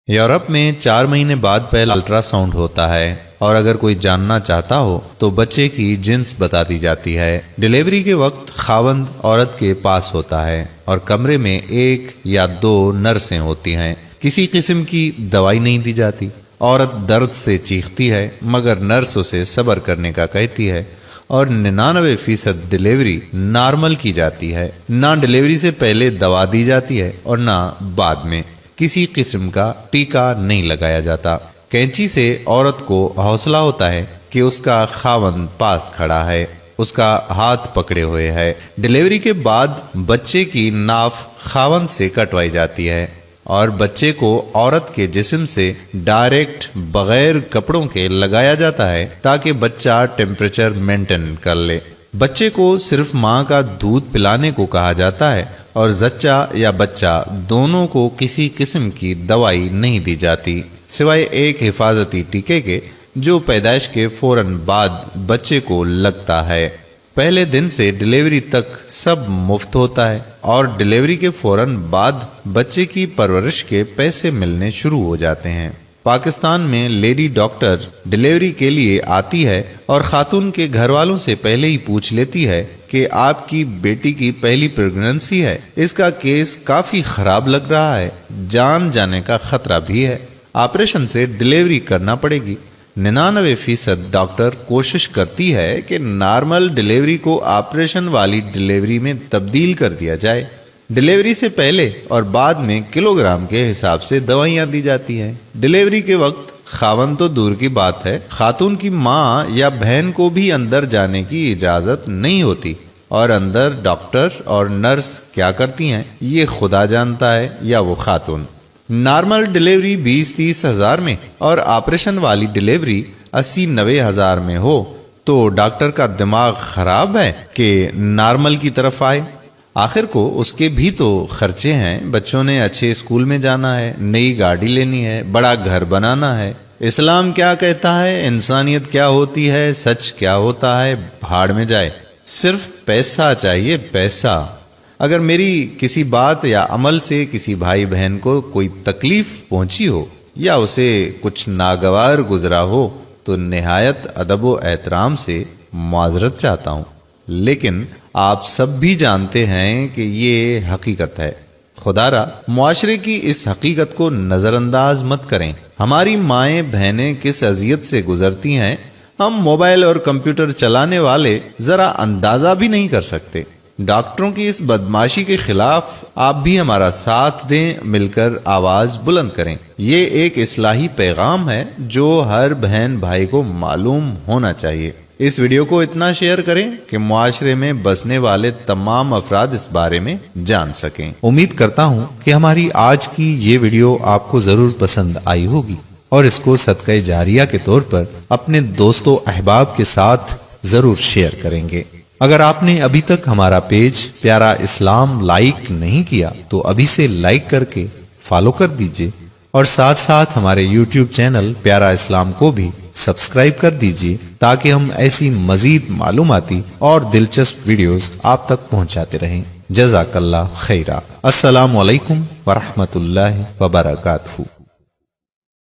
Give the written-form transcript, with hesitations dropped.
Europe میں 4 مہینے بعد پہلا الٹرا ساؤنڈ ہوتا ہے اور اگر کوئی جاننا چاہتا ہو تو بچے کی جنس بتا دی جاتی ہے۔ ڈیلیوری کے وقت خاوند عورت کے پاس ہوتا ہے اور کمرے میں 1 یا 2 نرسیں ہوتی ہیں۔ کسی قسم کی دوائی نہیں دی جاتی۔ عورت درد سے چیختی ہے مگر نرس اسے صبر کرنے کا کہتی ہے اور 99% ڈیلیوری نارمل کی جاتی ہے۔ نہ ڈیلیوری سے پہلے دوا دی جاتی ہے اور نہ بعد میں۔ کسی قسم کا ٹیکا نہیں لگایا جاتا۔ کینچی سے عورت کو حوصلہ ہوتا ہے کہ اس کا خاوند پاس کھڑا ہے، اس کا ہاتھ پکڑے ہوئے ہے۔ ڈیلیوری کے بعد بچے کی ناف خاوند سے کٹوائی جاتی ہے اور بچے کو عورت کے جسم سے ڈائریکٹ بغیر کپڑوں کے لگایا جاتا ہے تاکہ بچہ ٹیمپریچر مینٹین کر لے۔ بچے کو صرف ماں کا دودھ پلانے کو کہا جاتا ہے اور زچہ یا بچہ دونوں کو کسی قسم کی دوائی نہیں دی جاتی سوائے ایک حفاظتی ٹیکے کے جو پیدائش کے فوراً بعد بچے کو لگتا ہے۔ پہلے دن سے ڈیلیوری تک سب مفت ہوتا ہے اور ڈیلیوری کے فوراً بعد بچے کی پرورش کے پیسے ملنے شروع ہو جاتے ہیں۔ پاکستان میں لیڈی ڈاکٹر ڈیلیوری کے لیے آتی ہے اور خاتون کے گھر والوں سے پہلے ہی پوچھ لیتی ہے کہ آپ کی بیٹی کی پہلی پریگننسی ہے، اس کا کیس کافی خراب لگ رہا ہے، جان جانے کا خطرہ بھی ہے، آپریشن سے ڈیلیوری کرنا پڑے گی۔ 99% ڈاکٹر کوشش کرتی ہے کہ نارمل ڈیلیوری کو آپریشن والی ڈیلیوری میں تبدیل کر دیا جائے۔ ڈیلیوری سے پہلے اور بعد میں کلو گرام کے حساب سے دوائیاں دی جاتی ہیں۔ ڈیلیوری کے وقت خاوند تو دور کی بات ہے، خاتون کی ماں یا بہن کو بھی اندر جانے کی اجازت نہیں ہوتی اور اندر ڈاکٹر اور نرس کیا کرتی ہیں یہ خدا جانتا ہے یا وہ خاتون۔ نارمل ڈیلیوری 20-30 ہزار میں اور آپریشن والی ڈیلیوری 80-90 ہزار میں ہو تو ڈاکٹر کا دماغ خراب ہے کہ نارمل کی طرف آئے؟ آخر کو اس کے بھی تو خرچے ہیں، بچوں نے اچھے اسکول میں جانا ہے، نئی گاڑی لینی ہے، بڑا گھر بنانا ہے۔ اسلام کیا کہتا ہے، انسانیت کیا ہوتی ہے، سچ کیا ہوتا ہے، بھاڑ میں جائے۔ صرف پیسہ چاہیے، پیسہ۔ اگر میری کسی بات یا عمل سے کسی بھائی بہن کو کوئی تکلیف پہنچی ہو یا اسے کچھ ناگوار گزرا ہو تو نہایت ادب و احترام سے معذرت چاہتا ہوں، لیکن آپ سب بھی جانتے ہیں کہ یہ حقیقت ہے۔ خدا را معاشرے کی اس حقیقت کو نظر انداز مت کریں۔ ہماری مائیں بہنیں کس اذیت سے گزرتی ہیں ہم موبائل اور کمپیوٹر چلانے والے ذرا اندازہ بھی نہیں کر سکتے۔ ڈاکٹروں کی اس بدماشی کے خلاف آپ بھی ہمارا ساتھ دیں، مل کر آواز بلند کریں۔ یہ ایک اصلاحی پیغام ہے جو ہر بہن بھائی کو معلوم ہونا چاہیے۔ اس ویڈیو کو اتنا شیئر کریں کہ معاشرے میں بسنے والے تمام افراد اس بارے میں جان سکیں۔ امید کرتا ہوں کہ ہماری آج کی یہ ویڈیو آپ کو ضرور پسند آئی ہوگی اور اس کو صدقہ جاریہ کے طور پر اپنے دوست و احباب کے ساتھ ضرور شیئر کریں گے۔ اگر آپ نے ابھی تک ہمارا پیج پیارا اسلام لائک نہیں کیا تو ابھی سے لائک کر کے فالو کر دیجئے اور ساتھ ساتھ ہمارے یوٹیوب چینل پیارا اسلام کو بھی سبسکرائب کر دیجئے تاکہ ہم ایسی مزید معلوماتی اور دلچسپ ویڈیوز آپ تک پہنچاتے رہیں۔ جزاک اللہ خیرہ۔ السلام علیکم ورحمۃ اللہ وبرکاتہ۔